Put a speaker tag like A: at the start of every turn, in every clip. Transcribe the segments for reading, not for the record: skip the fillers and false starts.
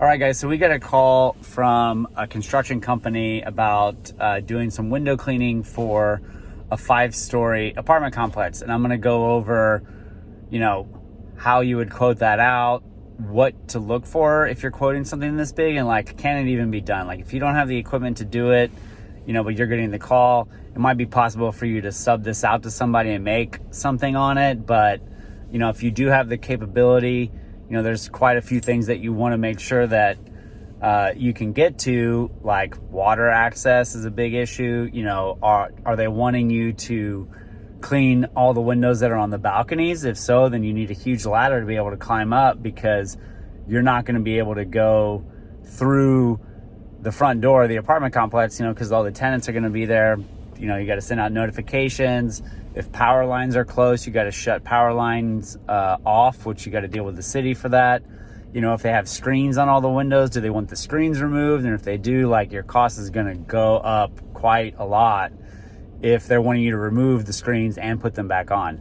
A: All right, guys, so we got a call from a construction company about doing some window cleaning for a 5-story apartment complex. And I'm going to go over, how you would quote that out, what to look for if you're quoting something this big, and can it even be done? If you don't have the equipment to do it, but you're getting the call, it might be possible for you to sub this out to somebody and make something on it. But, if you do have the capability, there's quite a few things that you want to make sure that you can get to, like water access is a big issue. Are they wanting you to clean all the windows that are on the balconies? If so, then you need a huge ladder to be able to climb up, because you're not going to be able to go through the front door of the apartment complex, because all the tenants are going to be there. You got to send out notifications. If power lines are close, you got to shut power lines off, which you got to deal with the city for that. If they have screens on all the windows, do they want the screens removed? And if they do, your cost is going to go up quite a lot if they're wanting you to remove the screens and put them back on.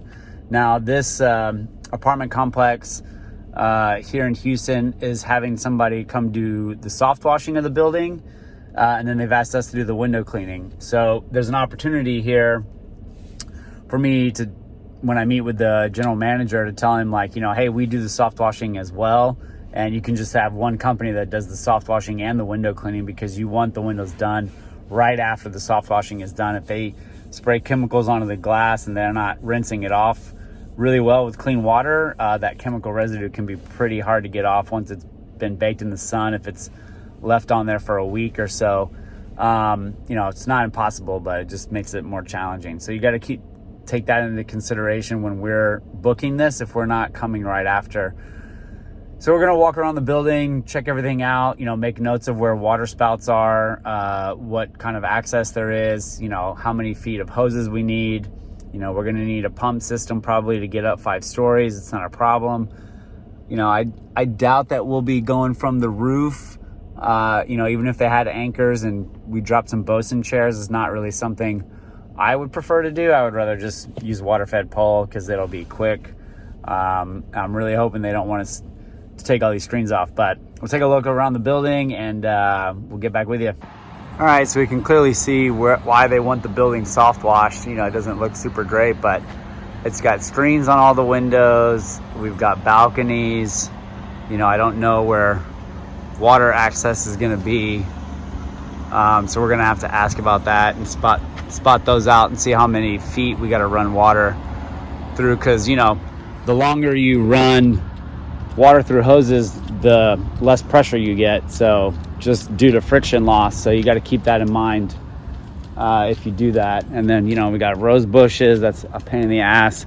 A: Now, this apartment complex here in Houston is having somebody come do the soft washing of the building, and then they've asked us to do the window cleaning. So there's an opportunity here for me to, when I meet with the general manager, to tell him hey, we do the soft washing as well, and you can just have one company that does the soft washing and the window cleaning, because you want the windows done right after the soft washing is done. If they spray chemicals onto the glass and they're not rinsing it off really well with clean water, that chemical residue can be pretty hard to get off once it's been baked in the sun. If it's left on there for a week or so, it's not impossible, but it just makes it more challenging. So you got to take that into consideration when we're booking this, if we're not coming right after. So we're going to walk around the building, check everything out, make notes of where water spouts are, what kind of access there is, how many feet of hoses we need. We're going to need a pump system probably to get up 5 stories. It's not a problem. I doubt that we'll be going from the roof. Even if they had anchors and we dropped some bosun chairs, is not really something I would prefer to do. I would rather just use water-fed pole, because it'll be quick. I'm really hoping they don't want us to take all these screens off, but we'll take a look around the building and we'll get back with you. All right, so we can clearly see why they want the building soft washed. It doesn't look super great, but it's got screens on all the windows. We've got balconies. I don't know where water access is going to be. So we're going to have to ask about that and spot those out and see how many feet we got to run water through, because the longer you run water through hoses, the less pressure you get, so just due to friction loss. So you got to keep that in mind if you do that. And then we got rose bushes, that's a pain in the ass,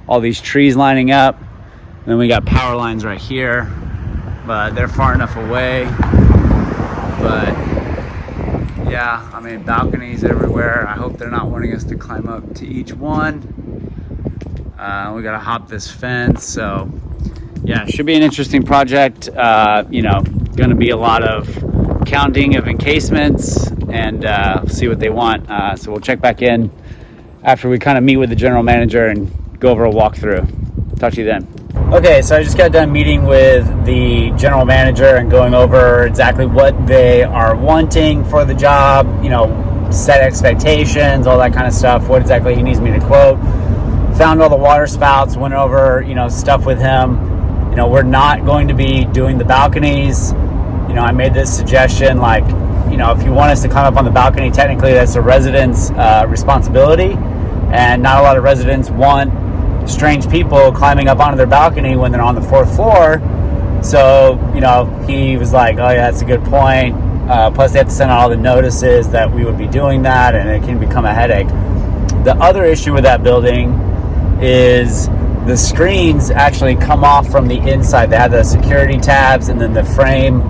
A: all these trees lining up. And then we got power lines right here, but they're far enough away. But yeah, balconies everywhere. I hope they're not wanting us to climb up to each one. We gotta hop this fence. So yeah, should be an interesting project. Gonna be a lot of counting of encasements and see what they want. So we'll check back in after we kind of meet with the general manager and go over a walkthrough. Talk to you then. Okay, so I just got done meeting with the general manager and going over exactly what they are wanting for the job, set expectations, all that kind of stuff, what exactly he needs me to quote. Found all the water spouts, went over, stuff with him. We're not going to be doing the balconies. I made this suggestion, if you want us to climb up on the balcony, technically that's a resident's responsibility, and not a lot of residents want strange people climbing up onto their balcony when they're on the 4th floor. So, he was like, oh yeah, that's a good point. Plus they have to send out all the notices that we would be doing that, and it can become a headache. The other issue with that building is the screens actually come off from the inside. They have the security tabs, and then the frame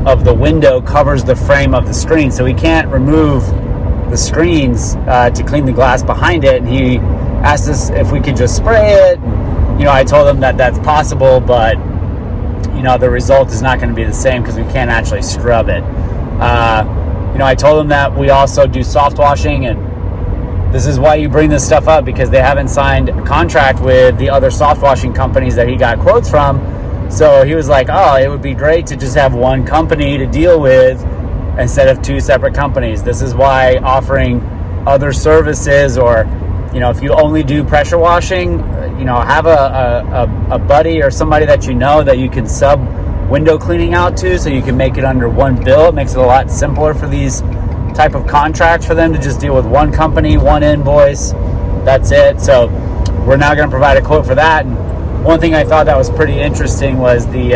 A: of the window covers the frame of the screen. So we can't remove the screens to clean the glass behind it. And he asked us if we could just spray it. I told him that that's possible, but the result is not going to be the same because we can't actually scrub it. I told him that we also do soft washing, and this is why you bring this stuff up, because they haven't signed a contract with the other soft washing companies that he got quotes from. So he was like, oh, it would be great to just have one company to deal with instead of two separate companies. This is why offering other services, or, if you only do pressure washing, have a buddy or somebody that that you can sub window cleaning out to, so you can make it under one bill. It makes it a lot simpler for these type of contracts for them to just deal with one company, one invoice. That's it. So we're now going to provide a quote for that. And one thing I thought that was pretty interesting was he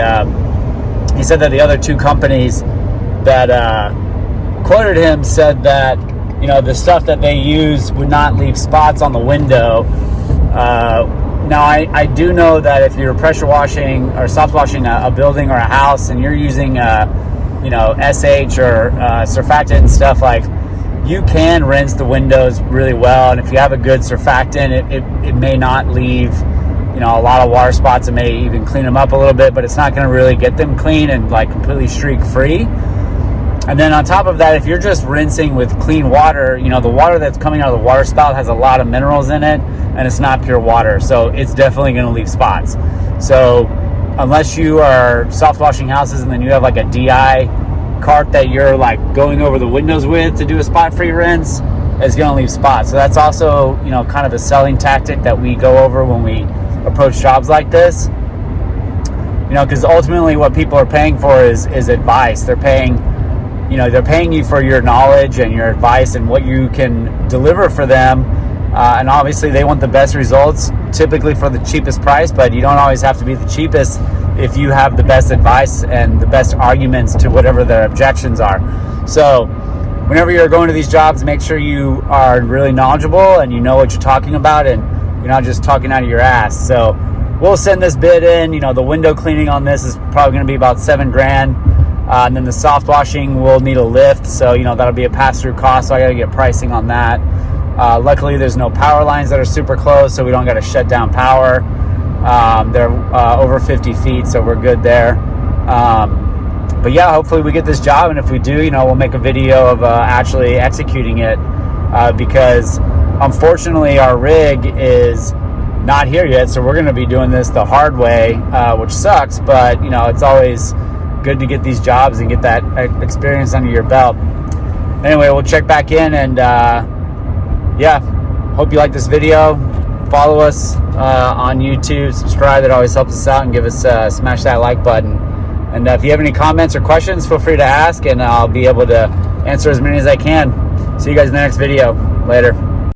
A: said that the other two companies that quoted him said that the stuff that they use would not leave spots on the window. Now I do know that if you're pressure washing or soft washing a building or a house, and you're using SH or surfactant and stuff, like, you can rinse the windows really well, and if you have a good surfactant, it may not leave a lot of water spots. It may even clean them up a little bit, but it's not going to really get them clean and like completely streak free. And then on top of that, if you're just rinsing with clean water, the water that's coming out of the water spout has a lot of minerals in it, and it's not pure water, so it's definitely going to leave spots. So unless you are soft washing houses and then you have like a DI cart that you're like going over the windows with to do a spot free rinse, it's going to leave spots. So that's also kind of a selling tactic that we go over when we approach jobs like this, because ultimately what people are paying for is advice. They're paying you for your knowledge and your advice and what you can deliver for them, and obviously they want the best results, typically for the cheapest price, but you don't always have to be the cheapest if you have the best advice and the best arguments to whatever their objections are. So whenever you're going to these jobs, make sure you are really knowledgeable and you know what you're talking about, and you're not just talking out of your ass. So we'll send this bid in. The window cleaning on this is probably going to be about $7,000. And then the soft washing will need a lift. So, that'll be a pass-through cost. So I got to get pricing on that. Luckily, there's no power lines that are super close, so we don't got to shut down power. They're over 50 feet, so we're good there. But yeah, hopefully we get this job. And if we do, we'll make a video of actually executing it, because unfortunately, our rig is not here yet, so we're going to be doing this the hard way, which sucks, but it's always good to get these jobs and get that experience under your belt. Anyway, we'll check back in, and hope you like this video. Follow us on YouTube, subscribe. That always helps us out, and give us smash that like button. And if you have any comments or questions, feel free to ask, and I'll be able to answer as many as I can. See you guys in the next video. Later.